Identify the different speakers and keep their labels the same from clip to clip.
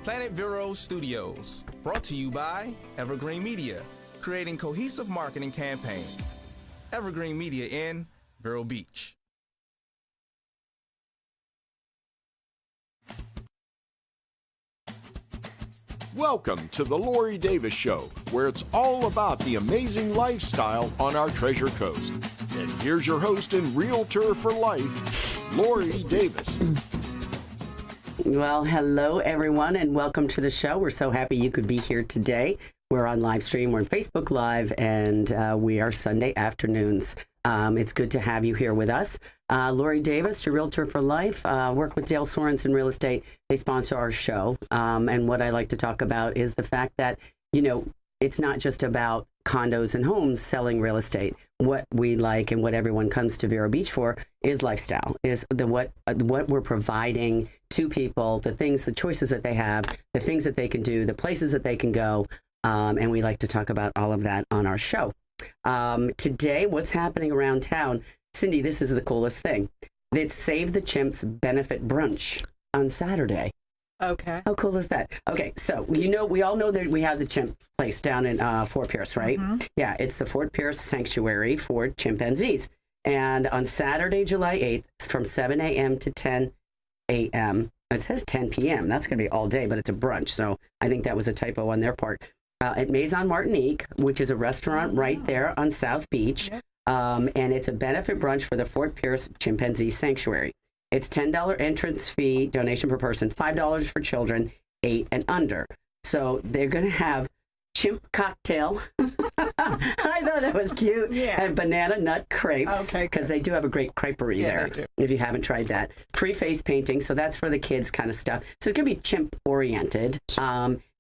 Speaker 1: Planet Vero Studios, brought to you by Evergreen Media, creating cohesive marketing campaigns. Evergreen Media in Vero Beach.
Speaker 2: Welcome to the Lori Davis Show, where it's all about the amazing lifestyle on our Treasure Coast. And here's your host and Realtor for Life, Lori Davis.
Speaker 3: Well, hello, everyone, and welcome to the show. We're so happy you could be here today. We're on live stream. We're on Facebook Live, and we are Sunday afternoons. It's good to have you here with us. Lori Davis, your Realtor for Life, work with Dale Sorensen Real Estate. They sponsor our show. And what I like to talk about is the fact that, you know, it's not just about condos and homes selling real estate. What we like and what everyone comes to Vero Beach for is lifestyle, is what we're providing to people, the things, the choices that they have, the things that they can do, the places that they can go. And we like to talk about all of that on our show. Today, what's happening around town? Cindy, this is the coolest thing. It's Save the Chimps Benefit Brunch on Saturday.
Speaker 4: Okay.
Speaker 3: How cool is that? Okay, so you know, we all know that we have the chimp place down in Fort Pierce, right? Mm-hmm. Yeah, it's the Fort Pierce Sanctuary for Chimpanzees. And on Saturday, July 8th, it's from 7 a.m. to 10 a.m. It says 10 p.m. That's going to be all day, but it's a brunch. So I think that was a typo on their part. At Maison Martinique, which is a restaurant right there on South Beach. And it's a benefit brunch for the Fort Pierce Chimpanzee Sanctuary. It's $10 entrance fee, donation per person, $5 for children, 8 and under. So they're going to have chimp cocktail. I thought that was cute. Yeah. And banana nut crepes. Okay. Because they do have a great creperie there. They do. If you haven't tried that. Free face painting. So that's for the kids kind of stuff. So it's going to be chimp oriented.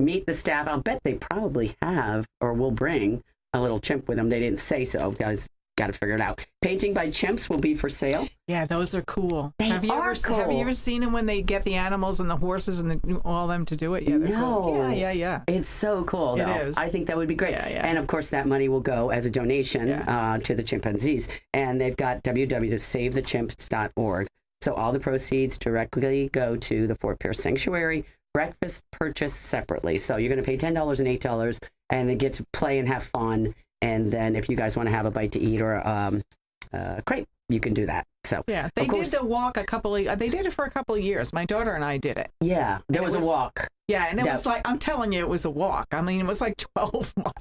Speaker 3: Meet the staff. I'll bet they probably have or will bring a little chimp with them. They didn't say so, guys. Got to figure it out. Painting by chimps will be for sale.
Speaker 4: Yeah, those are cool.
Speaker 3: Have you ever
Speaker 4: seen them when they get the animals and the horses and all them to do it? Yeah, they're cool. Yeah.
Speaker 3: It's so cool, though.
Speaker 4: It is.
Speaker 3: I think that would be great.
Speaker 4: Yeah.
Speaker 3: And, of course, that money will go as a donation to the chimpanzees. And they've got www.savethechimps.org. So all the proceeds directly go to the Fort Pierce Sanctuary. Breakfast purchased separately. So you're going to pay $10 and $8, and they get to play and have fun. And then if you guys want to have a bite to eat or a crepe, you can do that. So
Speaker 4: yeah, they did the walk they did it for a couple of years. My daughter and I did it.
Speaker 3: Yeah, there was a walk.
Speaker 4: Yeah, and it was like, I'm telling you, it was a walk. I mean, it was like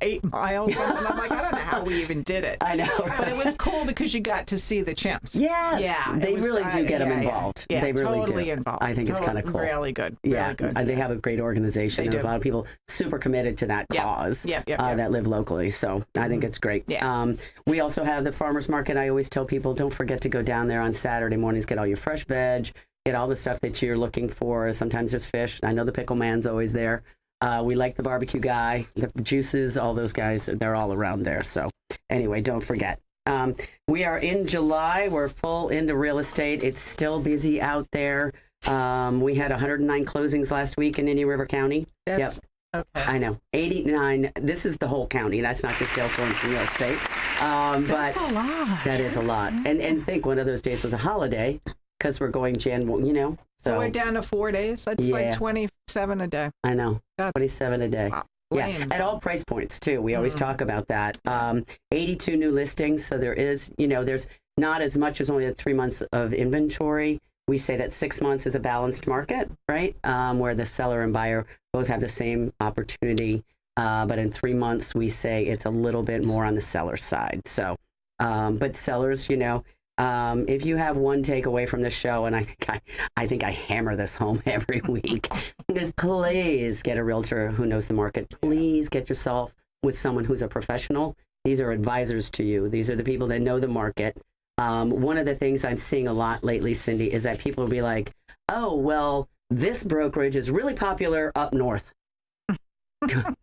Speaker 4: 8 miles. And I'm like, I don't know how we even did it.
Speaker 3: I know.
Speaker 4: Right? But it was cool because you got to see the chimps.
Speaker 3: Yes.
Speaker 4: Yeah.
Speaker 3: They really do get them involved.
Speaker 4: Yeah,
Speaker 3: they really
Speaker 4: totally
Speaker 3: do.
Speaker 4: Involved.
Speaker 3: I think it's kind of cool.
Speaker 4: Really good.
Speaker 3: Yeah.
Speaker 4: Really good.
Speaker 3: They have a great organization. There's a lot of people super committed to that cause that live locally. So I think it's great.
Speaker 4: Yeah.
Speaker 3: We also have the farmers market. I always tell people, don't forget to go down there on Saturday mornings, get all your fresh veg, get all the stuff that you're looking for. Sometimes there's fish. I know the pickle man's always there. We like the barbecue guy, the juices, all those guys, they're all around there. So anyway, don't forget. We are in July. We're full into real estate. It's still busy out there. We had 109 closings last week in Indian River County.
Speaker 4: Okay.
Speaker 3: I know. 89. This is the whole county. That's not just Dale Sorensen Real Estate.
Speaker 4: That's a lot.
Speaker 3: That is a lot. And think one of those days was a holiday because we're going you know.
Speaker 4: So we're down to 4 days. That's like 27 a day.
Speaker 3: I know. 27 a day.
Speaker 4: Wow.
Speaker 3: Yeah, at all price points, too. We always talk about that. 82 new listings. So there is, there's not as much as only the 3 months of inventory. We say that 6 months is a balanced market, right? Where the seller and buyer both have the same opportunity. But in 3 months, we say it's a little bit more on the seller side. So, but sellers, if you have one takeaway from this show, and I think I hammer this home every week, is please get a realtor who knows the market. Please get yourself with someone who's a professional. These are advisors to you. These are the people that know the market. One of the things I'm seeing a lot lately, Cindy, is that people will be like, oh, well, this brokerage is really popular up north.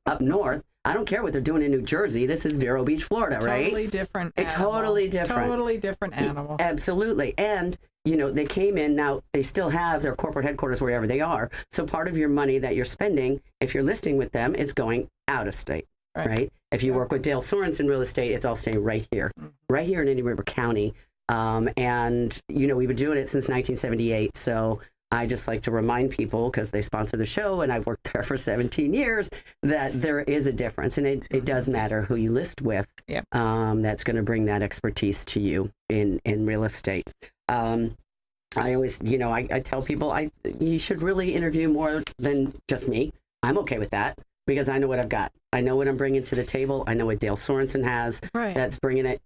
Speaker 3: Up north? I don't care what they're doing in New Jersey. This is Vero Beach, Florida, right?
Speaker 4: Totally different animal.
Speaker 3: Totally different.
Speaker 4: Totally different animal.
Speaker 3: Absolutely. And, they came in. Now, they still have their corporate headquarters wherever they are. So part of your money that you're spending, if you're listing with them, is going out of state, right? If you work with Dale Sorensen Real Estate, it's all staying right here in Indian River County. And, we've been doing it since 1978. So I just like to remind people, because they sponsor the show and I've worked there for 17 years, that there is a difference. And it does matter who you list with.
Speaker 4: Yep.
Speaker 3: That's going to bring that expertise to you in real estate. I always, I tell people you should really interview more than just me. I'm okay with that because I know what I've got. I know what I'm bringing to the table. I know what Dale Sorensen has that's bringing it.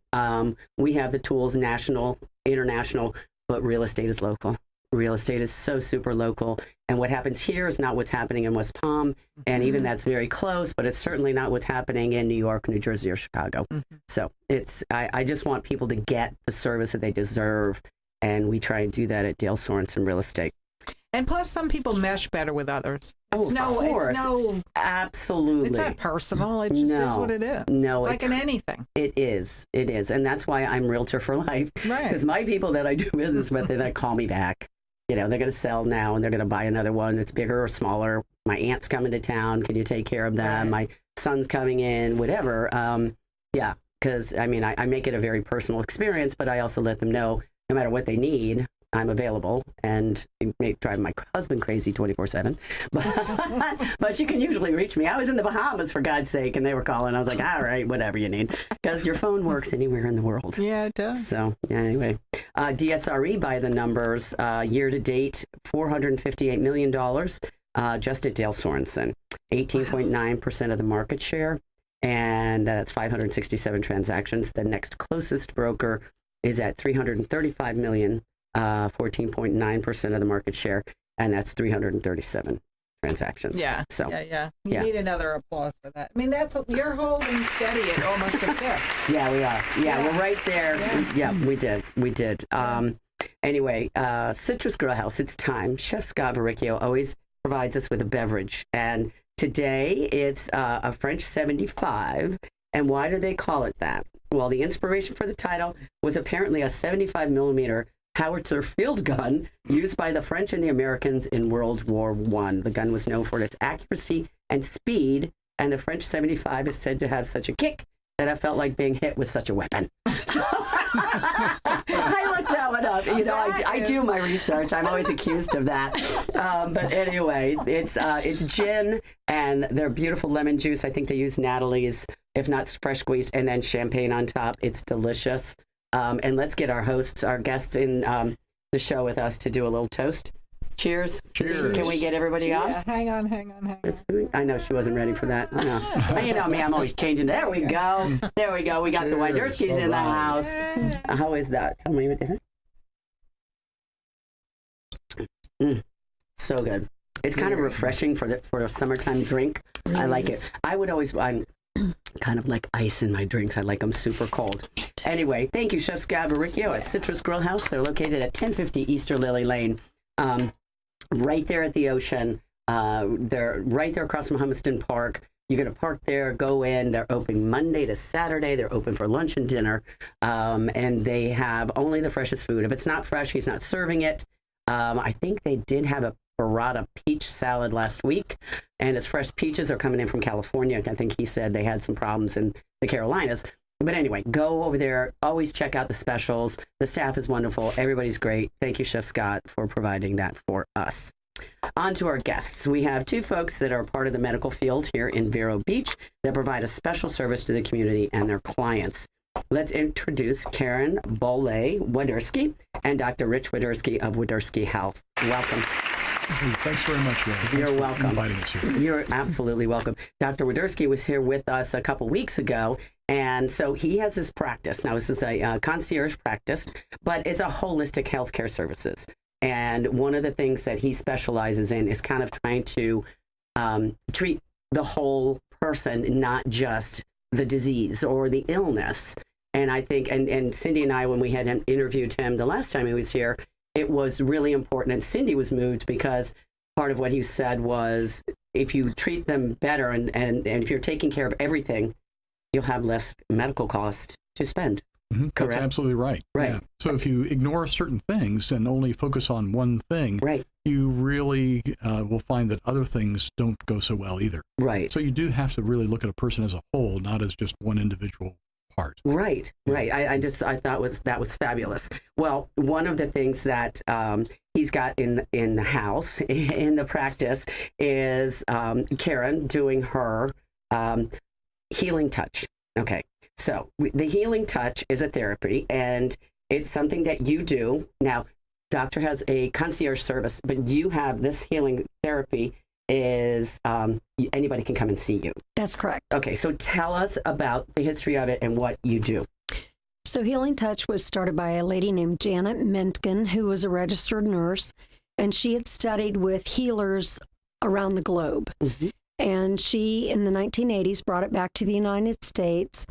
Speaker 3: We have the tools, national, international, but real estate is local. Real estate is so super local. And what happens here is not what's happening in West Palm. And even that's very close, but it's certainly not what's happening in New York, New Jersey, or Chicago. So I just want people to get the service that they deserve. And we try and do that at Dale Sorensen Real Estate.
Speaker 4: And plus, some people mesh better with others.
Speaker 3: Of course. Absolutely.
Speaker 4: It's not personal. It just is what it is.
Speaker 3: No,
Speaker 4: it's like in anything.
Speaker 3: It is. It is. And that's why I'm Realtor for Life.
Speaker 4: Right.
Speaker 3: Because my people that I do business with, they call me back. They're going to sell now and they're going to buy another one. It's bigger or smaller. My aunt's coming to town. Can you take care of them? Right. My son's coming in, whatever. Yeah. Because, I make it a very personal experience, but I also let them know no matter what they need, I'm available, and it may drive my husband crazy 24/7, but you can usually reach me. I was in the Bahamas, for God's sake, and they were calling. I was like, all right, whatever you need, because your phone works anywhere in the world.
Speaker 4: Yeah, it does.
Speaker 3: So anyway, DSRE by the numbers, year to date, $458 million, just at Dale Sorensen, 18.9% of the market share, and that's 567 transactions. The next closest broker is at $335 million. 14.9% of the market share, and that's 337 transactions.
Speaker 4: Yeah.
Speaker 3: So
Speaker 4: yeah. You need another applause for that. You're holding steady at almost a fifth.
Speaker 3: Yeah, we are. Yeah, we're right there. Yeah, we did. Anyway, Citrus Grill House, it's time. Chef Scott Verricchio always provides us with a beverage, and today it's a French 75. And why do they call it that? Well, the inspiration for the title was apparently a 75 millimeter howitzer field gun used by the French and the Americans in World War I. The gun was known for its accuracy and speed, and the French 75 is said to have such a kick that I felt like being hit with such a weapon. So, I looked that one up. I do my research. I'm always accused of that. But anyway, it's gin and their beautiful lemon juice. I think they use Natalie's, if not fresh squeezed, and then champagne on top. It's delicious. And let's get our guests in the show with us to do a little toast. Cheers.
Speaker 2: Cheers.
Speaker 3: Can we get everybody else?
Speaker 4: Hang on.
Speaker 3: I know she wasn't ready for that. I know. You know me, I'm always changing. There we go. We got the Wyderskis in the house. How is that? Tell me what it is. So good. It's kind of refreshing for a summertime drink. I like it. I'm kind of like ice in my drinks. I like them super cold. Anyway, thank you, Chef Scott Verricchio at Citrus Grill House. They're located at 1050 Easter Lily Lane, right there at the ocean. They're right there across from Hummiston Park. You're going to park there, go in. They're open Monday to Saturday. They're open for lunch and dinner. And they have only the freshest food. If it's not fresh, he's not serving it. I think they did have a burrata peach salad last week, and its fresh peaches are coming in from California. I think he said they had some problems in the Carolinas. But anyway, go over there. Always check out the specials. The staff is wonderful. Everybody's great. Thank you, Chef Scott, for providing that for us. On to our guests. We have two folks that are part of the medical field here in Vero Beach that provide a special service to the community and their clients. Let's introduce Karen Boley-Wyderski and Dr. Rich Wyderski of Wyderski Health. Welcome.
Speaker 5: Hey, thanks very much, Ray.
Speaker 3: You're welcome.
Speaker 5: Inviting us here.
Speaker 3: You're absolutely welcome. Dr. Wyderski was here with us a couple weeks ago, and so he has this practice. Now, this is a concierge practice, but it's a holistic healthcare services. And one of the things that he specializes in is kind of trying to treat the whole person, not just the disease or the illness. And I think, and Cindy and I, when we had interviewed him the last time he was here, it was really important. And Cindy was moved because part of what he said was, if you treat them better and if you're taking care of everything, you'll have less medical cost to spend.
Speaker 5: Mm-hmm. That's absolutely right.
Speaker 3: Right.
Speaker 5: Yeah. So if you ignore certain things and only focus on one thing,
Speaker 3: right,
Speaker 5: you really will find that other things don't go so well either.
Speaker 3: Right.
Speaker 5: So you do have to really look at a person as a whole, not as just one individual part.
Speaker 3: Right. I thought that was fabulous. Well, one of the things that he's got in the house, in the practice, is Karen doing her healing touch. Okay. So the healing touch is a therapy, and it's something that you do. Now, doctor has a concierge service, but you have this healing therapy is anybody can come and see you.
Speaker 6: That's correct.
Speaker 3: Okay, so tell us about the history of it and what you do.
Speaker 6: So Healing Touch was started by a lady named Janet Mentgen, who was a registered nurse, and she had studied with healers around the globe. Mm-hmm. And she, in the 1980s, brought it back to the United States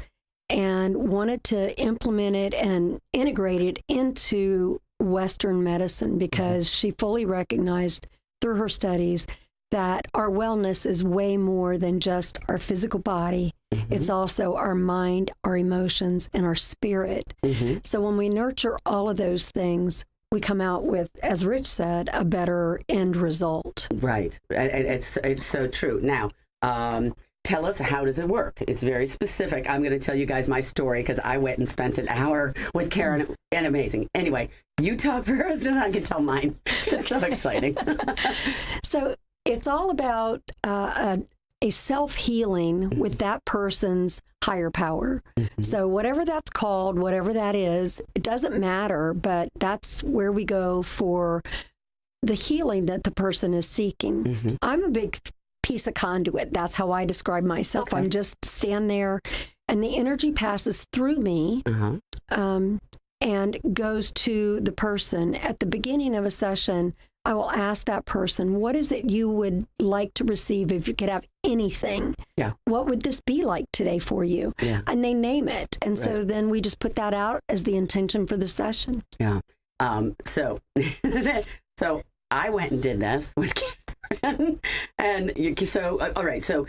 Speaker 6: and wanted to implement it and integrate it into Western medicine because she fully recognized through her studies that our wellness is way more than just our physical body. Mm-hmm. It's also our mind, our emotions, and our spirit. Mm-hmm. So when we nurture all of those things, we come out with, as Rich said, a better end result.
Speaker 3: Right. It's so true. Now, tell us, how does it work? It's very specific. I'm going to tell you guys my story because I went and spent an hour with Karen, and amazing. Anyway, you talk first and I can tell mine. It's so exciting.
Speaker 6: So it's all about a self-healing with that person's higher power. Mm-hmm. So whatever that's called, whatever that is, it doesn't matter, but that's where we go for the healing that the person is seeking. Mm-hmm. I'm a big piece of conduit. That's how I describe myself. Okay. I'm just stand there and the energy passes through me and goes to the person. At the beginning of a session, I will ask that person, what is it you would like to receive if you could have anything? Yeah. What would this be like today for you? Yeah. And they name it. And so then we just put that out as the intention for the session. Yeah. So I went and did this with Karen. And all right. So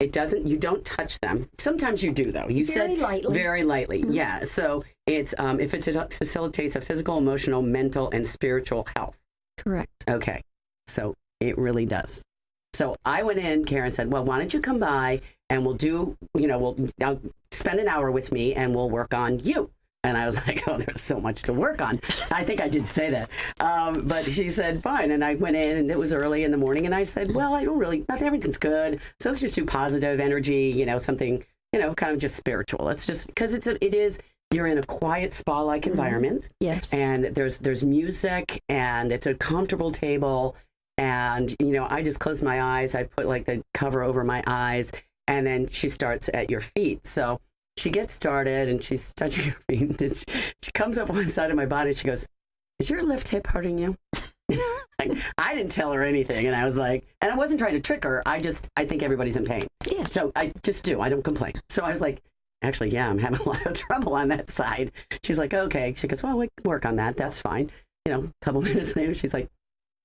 Speaker 6: it doesn't, you don't touch them. Sometimes you do, though. You very
Speaker 3: said
Speaker 6: lightly.
Speaker 3: Very lightly. Mm-hmm. Yeah. So it's if it facilitates a physical, emotional, mental, and spiritual health.
Speaker 6: Correct.
Speaker 3: Okay. So it really does. So I went in, Karen said, well, why don't you come by and we'll do, I'll spend an hour with me and we'll work on you. And I was like, oh, there's so much to work on. I think I did say that. But she said, fine. And I went in and it was early in the morning. And I said, well, not everything's good. So let's just do positive energy, something, kind of just spiritual. Let's just, because you're in a quiet spa-like environment.
Speaker 6: Yes.
Speaker 3: And there's music and it's a comfortable table. And, I just closed my eyes. I put like the cover over my eyes. And then she starts at your feet. So she gets started and she's touching her feet. And she comes up one side of my body and she goes, is your left hip hurting you? I didn't tell her anything. And I was like, and I wasn't trying to trick her. I think everybody's in pain. Yeah. So I just do. I don't complain. So I was like, actually, yeah, I'm having a lot of trouble on that side. She's like, okay. She goes, well, we can work on that. That's fine. A couple minutes later, she's like,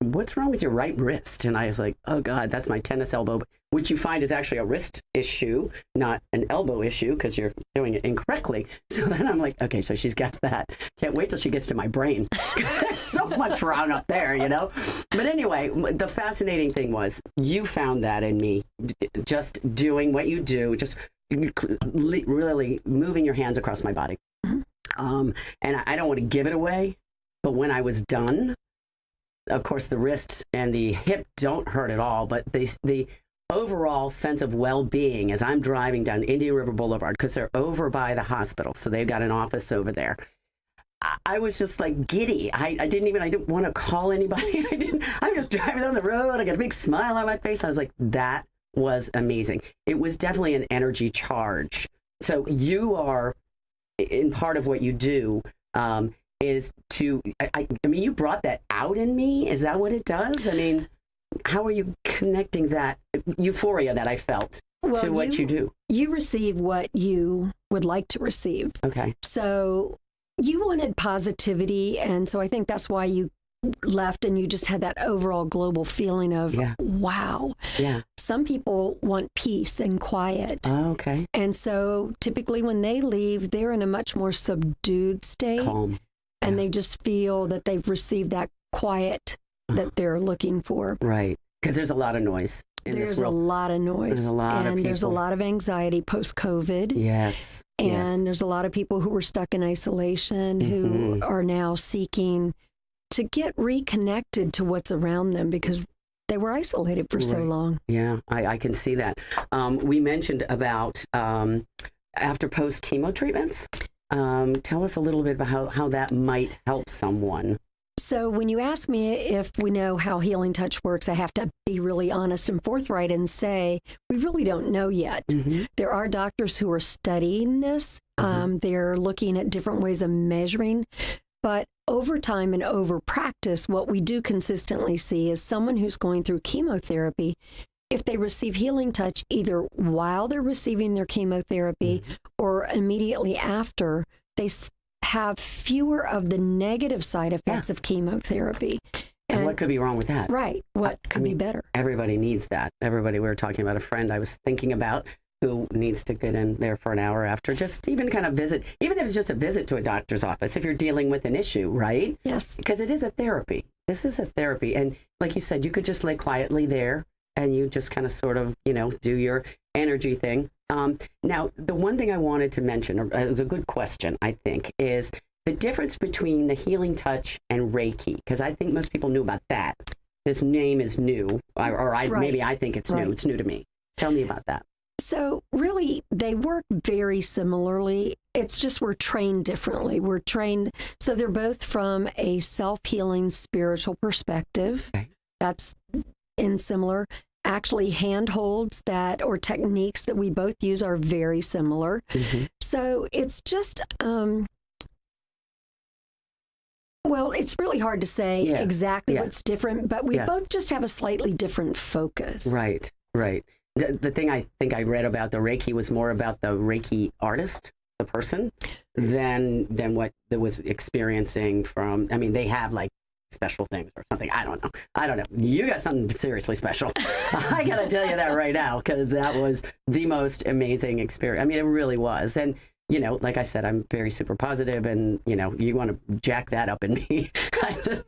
Speaker 3: what's wrong with your right wrist? And I was like, oh God, that's my tennis elbow, which you find is actually a wrist issue, not an elbow issue, because you're doing it incorrectly. So then I'm like, okay, so she's got that. Can't wait till she gets to my brain. There's so much wrong up there, But anyway, the fascinating thing was you found that in me, just doing what you do, just really moving your hands across my body. And I don't want to give it away, but when I was done, of course, the wrist and the hip don't hurt at all, but the overall sense of well-being as I'm driving down Indian River Boulevard, because they're over by the hospital, so they've got an office over there. I was just like giddy. I didn't want to call anybody. I'm just driving down the road. I got a big smile on my face. I was like, that was amazing. It was definitely an energy charge. So you are, in part of what you do, is to, I mean, you brought that out in me. Is that what it does? I mean, how are you connecting that euphoria that I felt to what you do?
Speaker 6: You receive what you would like to receive.
Speaker 3: Okay.
Speaker 6: So you wanted positivity. And so I think that's why you left and you just had that overall global feeling of, wow. Yeah. Some people want peace and quiet.
Speaker 3: Oh, okay.
Speaker 6: And so typically when they leave, they're in a much more subdued state.
Speaker 3: Calm.
Speaker 6: And they just feel that they've received that quiet that they're looking for.
Speaker 3: Right. Because there's a lot of noise. in
Speaker 6: There's
Speaker 3: this
Speaker 6: a
Speaker 3: world.
Speaker 6: lot of noise.
Speaker 3: There's a lot of
Speaker 6: and there's a
Speaker 3: people.
Speaker 6: lot of anxiety post-COVID.
Speaker 3: Yes.
Speaker 6: And there's a lot of people who were stuck in isolation who are now seeking to get reconnected to what's around them because they were isolated for so
Speaker 3: Right.
Speaker 6: long.
Speaker 3: Yeah, I can see that. We mentioned about after post chemo treatments. Tell us a little bit about how that might help someone.
Speaker 6: So when you ask me if we know how Healing Touch works, I have to be really honest and forthright and say we really don't know yet. There are doctors who are studying this. They're looking at different ways of measuring. But over time and over practice, what we do consistently see is someone who's going through chemotherapy, if they receive Healing Touch either while they're receiving their chemotherapy or immediately after, they have fewer of the negative side effects of chemotherapy.
Speaker 3: And what could be wrong with that?
Speaker 6: Right. What could be better?
Speaker 3: Everybody needs that. Everybody, we were talking about a friend I was thinking about who needs to get in there for an hour after, just even kind of visit, even if it's just a visit to a doctor's office, if you're dealing with an issue, right?
Speaker 6: Yes.
Speaker 3: Because it is a therapy. This is a therapy. And like you said, you could just lay quietly there and you just kind of sort of, do your energy thing. Now, the one thing I wanted to mention, or it was a good question, I think, is the difference between the Healing Touch and Reiki, because I think most people knew about that. This name is new, maybe I think it's new.
Speaker 6: Right.
Speaker 3: It's new to me. Tell me about that.
Speaker 6: So really, they work very similarly. It's just we're trained differently. We're trained, so they're both from a self-healing spiritual perspective.
Speaker 3: Okay.
Speaker 6: That's in similar. Actually, handholds or techniques that we both use are very similar. So it's just, it's really hard to say exactly what's different, but we both just have a slightly different focus.
Speaker 3: Right. The thing I think I read about the Reiki was more about the Reiki artist, the person, than what they was experiencing from, they have like special things or something. I don't know. You got something seriously special. I got to tell you that right now, because that was the most amazing experience. It really was. And, like I said, I'm very super positive and, you want to jack that up in me. I just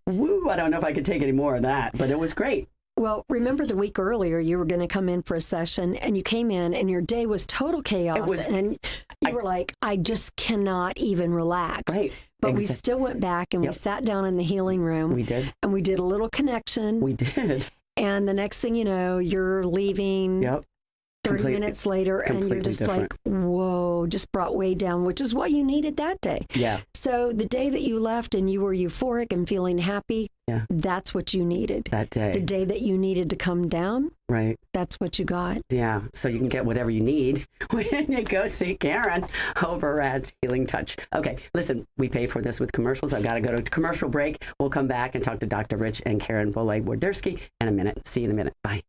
Speaker 3: woo, I don't know if I could take any more of that, but it was great.
Speaker 6: Well, remember the week earlier, you were going to come in for a session and you came in and your day was total chaos. And you were like, I just cannot even relax.
Speaker 3: Right.
Speaker 6: But we still went back and we sat down in the healing room.
Speaker 3: We did.
Speaker 6: And we did a little connection.
Speaker 3: We did.
Speaker 6: And the next thing you know, you're leaving 30 minutes later and you're just
Speaker 3: different.
Speaker 6: like, whoa, just brought way down, which is what you needed that day.
Speaker 3: Yeah.
Speaker 6: So the day that you left and you were euphoric and feeling happy, that's what you needed.
Speaker 3: That day.
Speaker 6: The day that you needed to come down,
Speaker 3: right.
Speaker 6: That's what you got.
Speaker 3: Yeah. So you can get whatever you need when you go see Karen over at Healing Touch. Okay. Listen, we pay for this with commercials. I've got to go to a commercial break. We'll come back and talk to Dr. Rich and Karen Bolay-Wardurski in a minute. See you in a minute. Bye.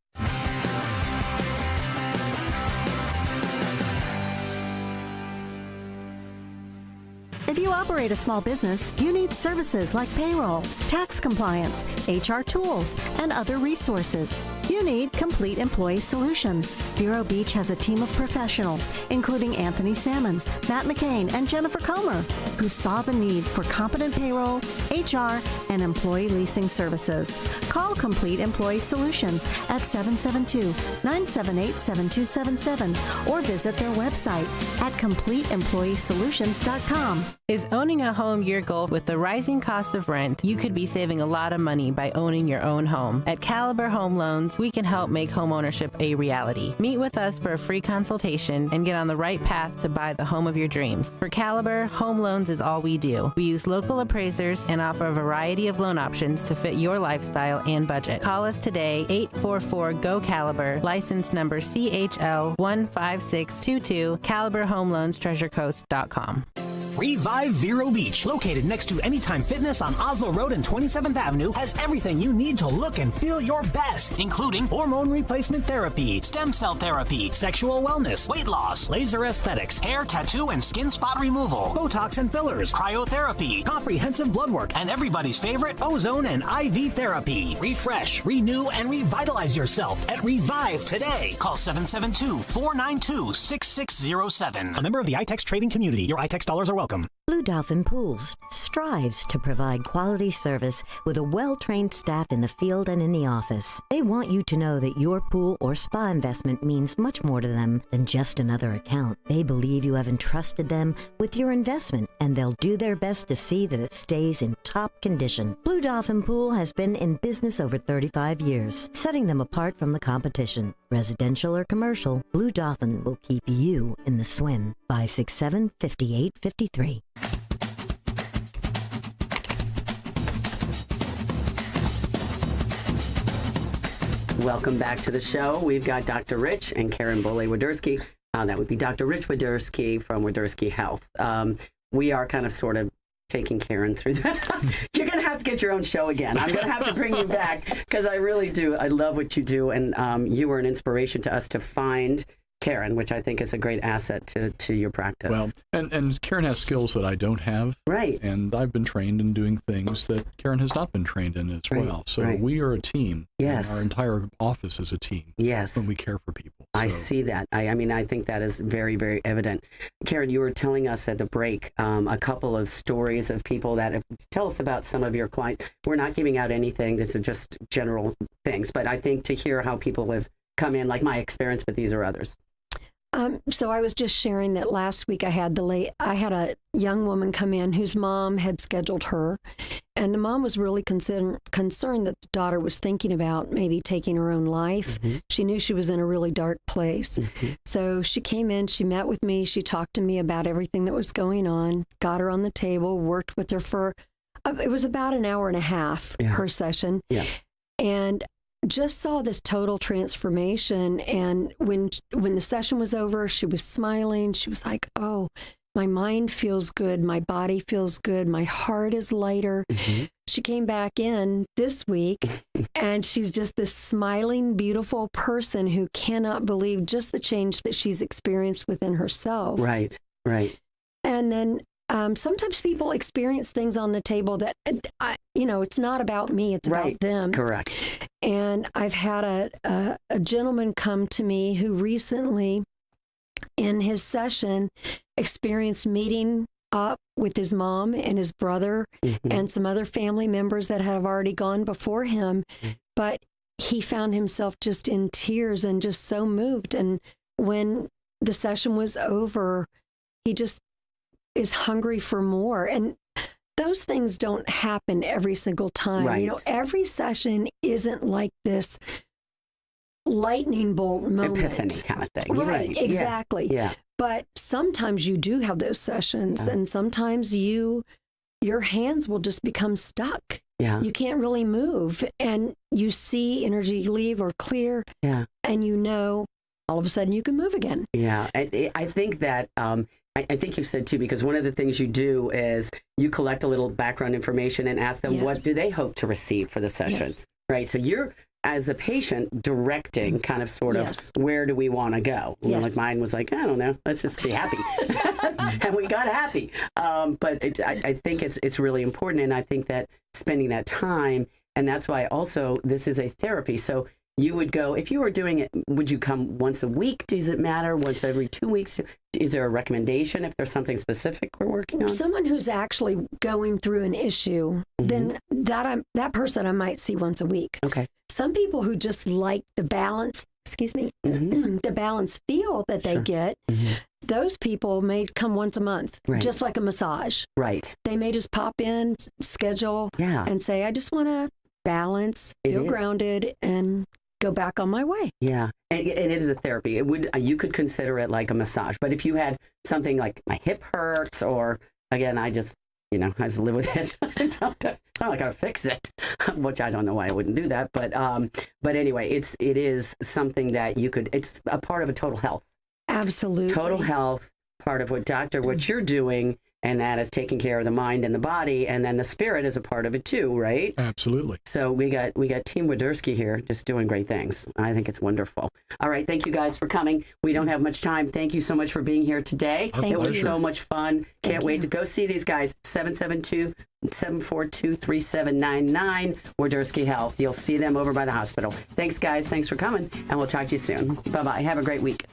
Speaker 7: If you operate a small business, you need services like payroll, tax compliance, HR tools, and other resources. You need Complete Employee Solutions. Vero Beach has a team of professionals, including Anthony Sammons, Matt McCain, and Jennifer Comer, who saw the need for competent payroll, HR, and employee leasing services. Call Complete Employee Solutions at 772-978-7277 or visit their website at CompleteEmployeeSolutions.com.
Speaker 8: Is owning a home your goal? With the rising cost of rent, you could be saving a lot of money by owning your own home. At Caliber Home Loans, we can help make home ownership a reality. Meet with us for a free consultation and get on the right path to buy the home of your dreams. For Caliber, home loans is all we do. We use local appraisers and offer a variety of loan options to fit your lifestyle and budget. Call us today, 844-GO-CALIBER, license number CHL15622, Caliber Home Loans, TreasureCoast.com.
Speaker 9: Revive Vero Beach, located next to Anytime Fitness on Oslo Road and 27th Avenue, has everything you need to look and feel your best, including hormone replacement therapy, stem cell therapy, sexual wellness, weight loss, laser aesthetics, hair, tattoo, and skin spot removal, Botox and fillers, cryotherapy, comprehensive blood work, and everybody's favorite ozone and IV therapy. Refresh, renew, and revitalize yourself at Revive today. Call 772-492-6607. A member of the iTex trading community. Your iTex dollars are welcome.
Speaker 10: Blue Dolphin Pools strives to provide quality service with a well-trained staff in the field and in the office. They want you to know that your pool or spa investment means much more to them than just another account. They believe you have entrusted them with your investment, and they'll do their best to see that it stays in top condition. Blue Dolphin Pool has been in business over 35 years, setting them apart from the competition. Residential or commercial, Blue Dolphin will keep you in the swim. 567-5853.
Speaker 3: Welcome back to the show. We've got Dr. Rich and Karen Boley-Widerski. That would be Dr. Rich Widerski from Widerski Health. We are kind of sort of taking Karen through that. You're going to have to get your own show again. I'm going to have to bring you back because I really do. I love what you do. And you were an inspiration to us to find Karen, which I think is a great asset to your practice.
Speaker 5: Well, and Karen has skills that I don't have.
Speaker 3: Right.
Speaker 5: And I've been trained in doing things that Karen has not been trained in as well. So we are a team.
Speaker 3: Yes.
Speaker 5: And our entire office is a team.
Speaker 3: Yes.
Speaker 5: When we care for people.
Speaker 3: I see that. I mean, I think that is very, very evident. Karen, you were telling us at the break a couple of stories of people that have, tell us about some of your clients. We're not giving out anything. These are just general things. But I think to hear how people have come in, like my experience, but these are others.
Speaker 6: So I was just sharing that last week I had a young woman come in whose mom had scheduled her, and the mom was really concerned that the daughter was thinking about maybe taking her own life. Mm-hmm. She knew she was in a really dark place. Mm-hmm. So she came in, she met with me, she talked to me about everything that was going on, got her on the table, worked with her for, it was about an hour and a half, her session. Yeah. And just saw this total transformation. And when the session was over, she was smiling. She was like, oh, my mind feels good. My body feels good. My heart is lighter. Mm-hmm. She came back in this week and she's just this smiling, beautiful person who cannot believe just the change that she's experienced within herself.
Speaker 3: Right, right.
Speaker 6: And then sometimes people experience things on the table that, it's not about me, it's about them.
Speaker 3: Correct.
Speaker 6: And I've had a gentleman come to me who recently, in his session, experienced meeting up with his mom and his brother and some other family members that have already gone before him. But he found himself just in tears and just so moved. And when the session was over, he just is hungry for more. And those things don't happen every single time.
Speaker 3: Right.
Speaker 6: Every session isn't like this lightning bolt moment.
Speaker 3: Epiphany kind of thing.
Speaker 6: Right, exactly.
Speaker 3: Yeah.
Speaker 6: But sometimes you do have those sessions, and sometimes your hands will just become stuck.
Speaker 3: Yeah.
Speaker 6: You can't really move, and you see energy leave or clear, and all of a sudden you can move again.
Speaker 3: Yeah, I think that, I think you said too, because one of the things you do is you collect a little background information and ask them what do they hope to receive for the session, right? So you're, as the patient, directing kind of sort of where do we want to go? Like mine was like, I don't know, let's just be happy. And we got happy. But I think it's really important. And I think that spending that time, and that's why also this is a therapy. So you would go, if you were doing it, would you come once a week? Does it matter? Once every 2 weeks? Is there a recommendation if there's something specific we're working on?
Speaker 6: Someone who's actually going through an issue, then that person I might see once a week.
Speaker 3: Okay.
Speaker 6: Some people who just like the balance, the balance feel that they get, those people may come once a month, just like a massage.
Speaker 3: Right.
Speaker 6: They may just pop in, schedule, and say, I just want to balance, feel grounded, and go back on my way.
Speaker 3: Yeah, and it is a therapy. It would, you could consider it like a massage. But if you had something like my hip hurts, or again, I just live with it. I gotta fix it, which I don't know why I wouldn't do that. But anyway, it is something that you could. It's a part of a total health.
Speaker 6: Absolutely.
Speaker 3: Total health, part of what you're doing. And that is taking care of the mind and the body, and then the spirit is a part of it too, right?
Speaker 5: Absolutely.
Speaker 3: So we got Team Widerski here just doing great things. I think it's wonderful. All right, thank you guys for coming. We don't have much time. Thank you so much for being here today. It was so much fun. Can't wait to go see these guys. 772-742-3799, Widerski Health. You'll see them over by the hospital. Thanks, guys. Thanks for coming, and we'll talk to you soon. Bye-bye. Have a great week.